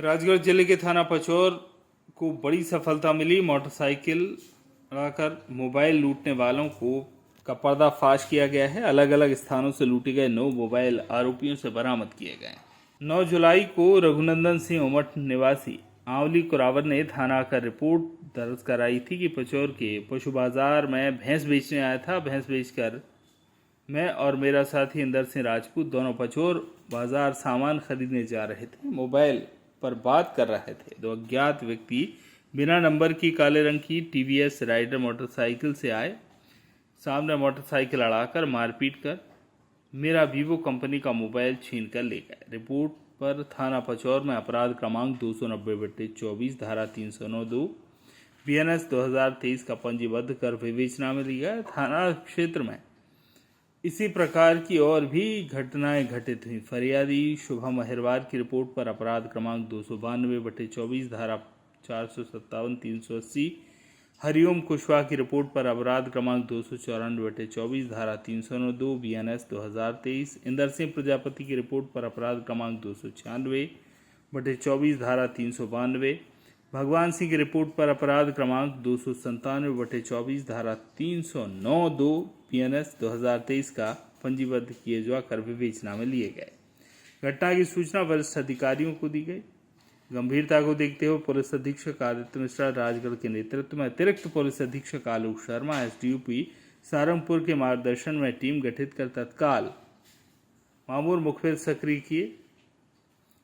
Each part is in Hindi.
राजगढ़ जिले के थाना पचौर को बड़ी सफलता मिली। मोटरसाइकिल उड़ाकर मोबाइल लूटने वालों का पर्दाफाश किया गया है। अलग अलग स्थानों से लूटे गए 9 मोबाइल आरोपियों से बरामद किए गए। 9 जुलाई को रघुनंदन सिंह उमठ निवासी आंवली कुरावर ने थाना आकर रिपोर्ट दर्ज कराई थी कि पचौर के पशु बाजार में भैंस बेचने आया था। भैंस बेचकर मैं और मेरा साथी इंदर सिंह राजपूत दोनों पचौर बाजार सामान खरीदने जा रहे थे। मोबाइल पर बात कर रहे थे। 2 अज्ञात व्यक्ति बिना नंबर की काले रंग की टीवीएस राइडर मोटरसाइकिल से आए। सामने मोटरसाइकिल अड़ाकर मारपीट कर मेरा वीवो कंपनी का मोबाइल छीन कर ले गए। रिपोर्ट पर थाना पचौर में अपराध क्रमांक 290/24 धारा 309(2) BNS 2023 का पंजीबद्ध कर विवेचना में लिया है। थाना क्षेत्र में इसी प्रकार की और भी घटनाएं घटित हुई। फरियादी शुभम अहिरवार की रिपोर्ट पर अपराध क्रमांक 292/24 धारा 457-380, हरिओम कुशवाहा की रिपोर्ट पर अपराध क्रमांक 294/24 धारा 309(2) BNS 2023, इंदर सिंह प्रजापति की रिपोर्ट पर अपराध क्रमांक 296/24 धारा 392, भगवान सिंह की रिपोर्ट पर अपराध क्रमांक 297/24 धारा 309(2) BNS 2023 का पंजीबद्ध किए जाकर विवेचना में लिए गए। घटना की सूचना वरिष्ठ अधिकारियों को दी गई। गंभीरता को देखते हुए पुलिस अधीक्षक आदित्य मिश्रा राजगढ़ के नेतृत्व में अतिरिक्त पुलिस अधीक्षक आलोक शर्मा SDUP सारंगपुर के मार्गदर्शन में टीम गठित कर तत्काल मामूर मुखबिर सक्रिय किए।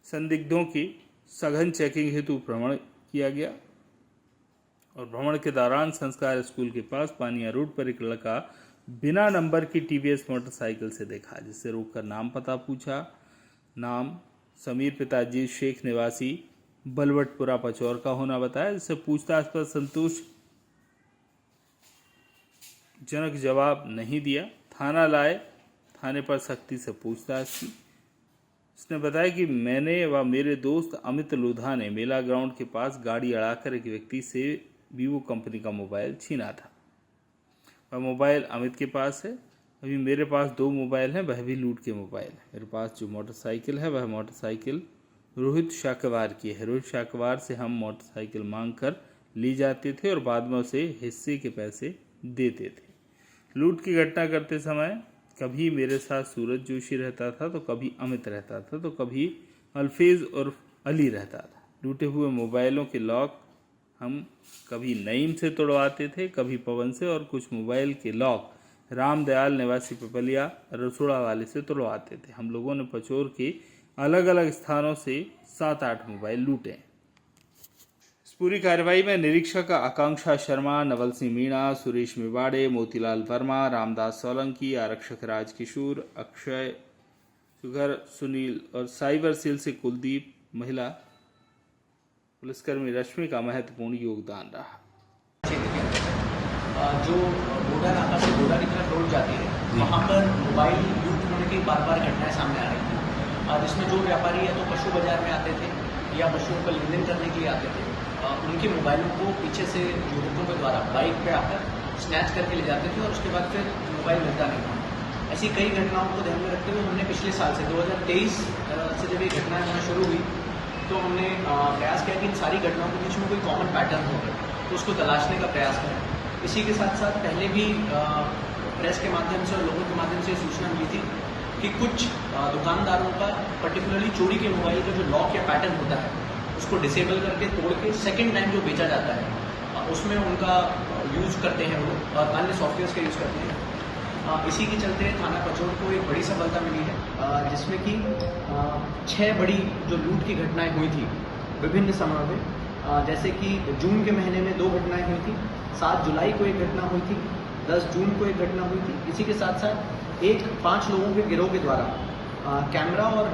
संदिग्धों की सघन चेकिंग हेतु भ्रमण किया गया और भ्रमण के दौरान संस्कार स्कूल के पास पानिया रोड पर एक लड़का बिना नंबर की टीवीएस मोटरसाइकिल से देखा, जिससे रोककर नाम पता पूछा। नाम समीर, पिताजी शेख निवासी बलवटपुरा पचौर का होना बताया, जिससे पूछताछ पर संतोषजनक जवाब नहीं दिया। थाना लाए, थाने पर सख्ती से पूछताछ की। उसने बताया कि मैंने व मेरे दोस्त अमित लोधा ने मेला ग्राउंड के पास गाड़ी अड़ाकर एक व्यक्ति से वीवो कंपनी का मोबाइल छीना था। वह मोबाइल अमित के पास है। अभी मेरे पास 2 मोबाइल हैं, वह भी लूट के मोबाइल है। मेरे पास जो मोटरसाइकिल है वह मोटरसाइकिल रोहित शाकवार की है। रोहित शाकवार से हम मोटरसाइकिल मांग कर ली जाते थे और बाद में उसे हिस्से के पैसे देते थे। लूट की घटना करते समय कभी मेरे साथ सूरज जोशी रहता था, तो कभी अमित रहता था, तो कभी अल्फेज और अली रहता था। लूटे हुए मोबाइलों के लॉक हम कभी नईम से तोड़वाते थे, कभी पवन से, और कुछ मोबाइल के लॉक रामदयाल निवासी पिपलिया रसोड़ा वाले से तोड़वाते थे। हम लोगों ने पचौर के अलग अलग स्थानों से 7-8 मोबाइल लूटे। इस पूरी कार्रवाई में निरीक्षक आकांक्षा शर्मा, नवल सिंह मीणा, सुरेश मेवाड़े, मोतीलाल वर्मा, रामदास सोलंकी, आरक्षक राजकिशोर, अक्षय सुगर, सुनील और साइबर सेल से कुलदीप, महिला पुलिसकर्मी रश्मि का महत्वपूर्ण योगदान रहा। जो गोडा नाका से गोडा की तरफ रोड जाती है, वहाँ पर मोबाइल लूट होने की बार घटनाएं सामने आ रही थी, जिसमें जो व्यापारी है तो पशु बाजार में आते थे या पशुओं का लेन देन करने के लिए आते थे। उनके मोबाइलों को पीछे से युवकों के द्वारा बाइक पे आकर स्नैच करके ले जाते थे और उसके बाद फिर मोबाइल मिलता नहीं था। ऐसी कई घटनाओं को ध्यान में रखते हुए हमने पिछले साल से 2023 से जब ये घटनाएं होना शुरू हुई तो हमने प्रयास किया कि इन सारी घटनाओं के बीच में कोई कॉमन पैटर्न होगा तो उसको तलाशने का प्रयास करें। इसी के साथ साथ पहले भी प्रेस के माध्यम से और लोगों के माध्यम से सूचना मिली थी कि कुछ दुकानदारों का पर्टिकुलरली चोरी के मोबाइल का जो लॉक या पैटर्न होता है उसको डिसेबल करके तोड़ के सेकेंड टाइम जो बेचा जाता है उसमें उनका यूज़ करते हैं वो और अन्य सॉफ्टवेयर्स का यूज़ करते हैं। इसी के चलते थाना पचौर को एक बड़ी सफलता मिली है, जिसमें कि 6 बड़ी जो लूट की घटनाएं हुई थी विभिन्न समयों में, जैसे कि जून के महीने में 2 घटनाएं हुई थी, 7 जुलाई को एक घटना हुई थी, 10 जून को एक घटना हुई थी। इसी के साथ साथ 5 लोगों के गिरोह के द्वारा कैमरा और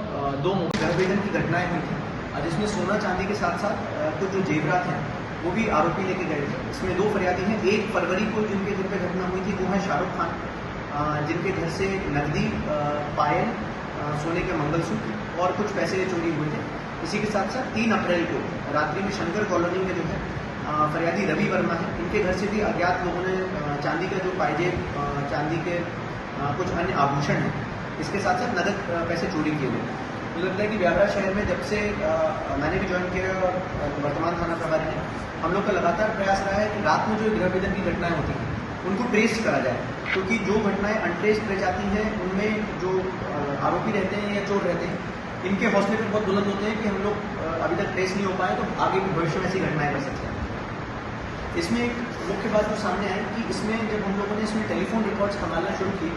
2 घरवेदन की घटनाएं हुई थी, जिसमें सोना चांदी के साथ साथ कुछ जो जेवरात हैं वो भी आरोपी लेके गए थे। इसमें 2 फरियादी हैं। 1 फरवरी को जिनके घर पे घटना हुई थी वो है शाहरुख खान, जिनके घर से नकदी, पायल, सोने के मंगलसूत्र और कुछ पैसे चोरी हुए थे। इसी के साथ साथ 3 अप्रैल को रात्रि में शंकर कॉलोनी में जो है फरियादी रवि वर्मा है, इनके घर से भी अज्ञात लोगों ने चांदी का जो पायजेब, चांदी के कुछ अन्य आभूषण हैं, इसके साथ साथ नगद पैसे चोरी किए गए। मुझे लगता है कि व्यावरा शहर में जब से मैंने भी ज्वाइन किया है और वर्तमान थाना प्रभारी ने, हम लोग का लगातार प्रयास रहा है कि रात में जो गृह विदन की घटनाएं होती हैं उनको ट्रेस करा जाए, क्योंकि जो घटनाएं अनट्रेस्ड रह जाती हैं उनमें जो आरोपी रहते हैं या चोर रहते हैं, इनके हौसले पर बहुत बुलंद होते हैं कि हम लोग अभी तक ट्रेस नहीं हो पाए तो आगे भी भविष्य में ऐसी घटनाएं कर सकते हैं। इसमें एक मुख्य बात जो सामने आई कि इसमें जब हम लोगों ने इसमें टेलीफोन रिकॉर्ड्स खंगालना शुरू किए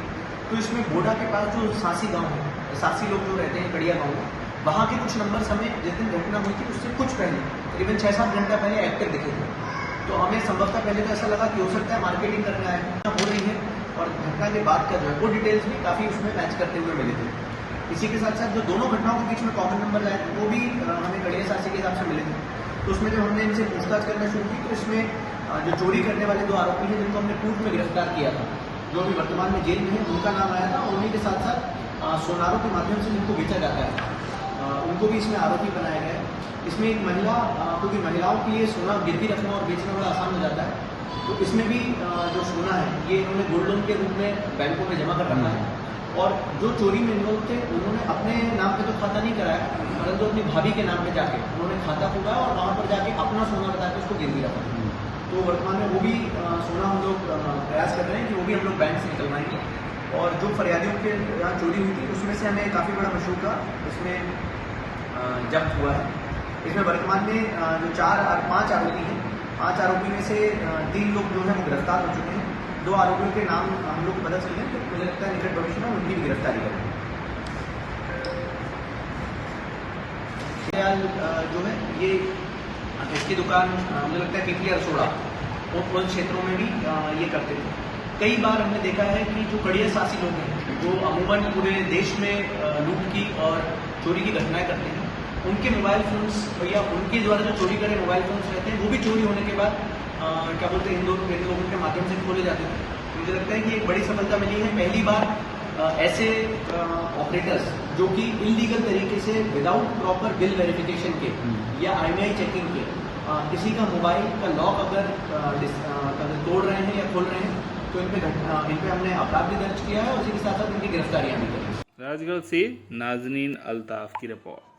तो इसमें बोडा के पास जो सासी गांव है, सासी लोग जो रहते हैं कड़िया गांव में, वहाँ के कुछ नंबर्स हमें जिस दिन घटना हुई थी उससे कुछ पहले करीबन 6-7 घंटा पहले एक्टिव दिखे थे। तो हमें संभवतः पहले तो ऐसा लगा कि हो सकता है मार्केटिंग करने आए हो रही है, और घटना के बाद का जो है वो डिटेल्स भी काफ़ी उसमें मैच करते हुए मिले थे। इसी के साथ साथ जो दोनों घटनाओं के बीच में कॉमन नंबर आए थे वो भी हमें कड़िया सासी के हिसाब से मिले थे। तो उसमें जब हमने इनसे पूछताछ करना शुरू की तो इसमें जो चोरी करने वाले 2 आरोपी हैं जिनको हमने पूर्व में गिरफ्तार किया था, जो अभी वर्तमान में जेल में है, उनका नाम आया था। उन्हीं के साथ साथ सोनारों के माध्यम से जिनको बेचा जाता है उनको भी इसमें आरोपी बनाया गया है। इसमें एक महिला, क्योंकि महिलाओं के लिए सोना गिरवी रखना और बेचना बड़ा आसान हो जाता है, तो इसमें भी जो सोना है ये इन्होंने गोल्ड लोन के रूप में बैंकों में जमा कर रखा है। और जो चोरी में इन्वॉल्व थे उन्होंने अपने नाम पे तो खाता नहीं कराया, परंतु अपनी भाभी के नाम पे जाके उन्होंने खाता खोला और वहाँ पर जाके अपना सोना बता के उसको गिरवी रखा। तो वर्तमान में वो भी सोना हम लोग प्रयास कर रहे हैं कि वो भी हम लोग बैंक से निकलवाएंगे। और जो फरियादियों के यहाँ चोरी हुई थी उसमें से हमें काफ़ी बड़ा मशहूका इसमें जब्त हुआ है। इसमें वर्तमान में जो 5 आरोपी हैं, 5 आरोपी में से 3 लोग जो है वो गिरफ्तार हो चुके हैं। 2 आरोपियों के नाम हम लोग पता चल गए, तो मुझे लगता है निकट भविष्य में उनकी भी गिरफ्तारी करेंगे। जो है ये इसकी दुकान मुझे लगता है पिपली और सोड़ा उन क्षेत्रों में भी ये करते थे। कई बार हमने देखा है कि जो कड़िया सासी लोग हैं जो अमूमन पूरे देश में लूट की और चोरी की घटनाएं करते हैं, उनके मोबाइल फ़ोन्स या उनके द्वारा जो चोरी करे मोबाइल फ़ोन्स रहते हैं वो भी चोरी होने के बाद क्या बोलते हैं इन लोगों के माध्यम से खोले जाते हैं। मुझे लगता है कि एक बड़ी सफलता मिली है। पहली बार ऐसे ऑपरेटर्स जो कि इलीगल तरीके से विदाउट प्रॉपर बिल वेरिफिकेशन के या IMEI चेकिंग के किसी का मोबाइल का लॉक अगर तोड़ रहे हैं या खोल रहे हैं तो इन पे हमने अपराध भी दर्ज किया है और इसी के साथ साथ इनकी गिरफ्तारियां भी करी। राजगढ़ से नाजनीन अल्ताफ की रिपोर्ट।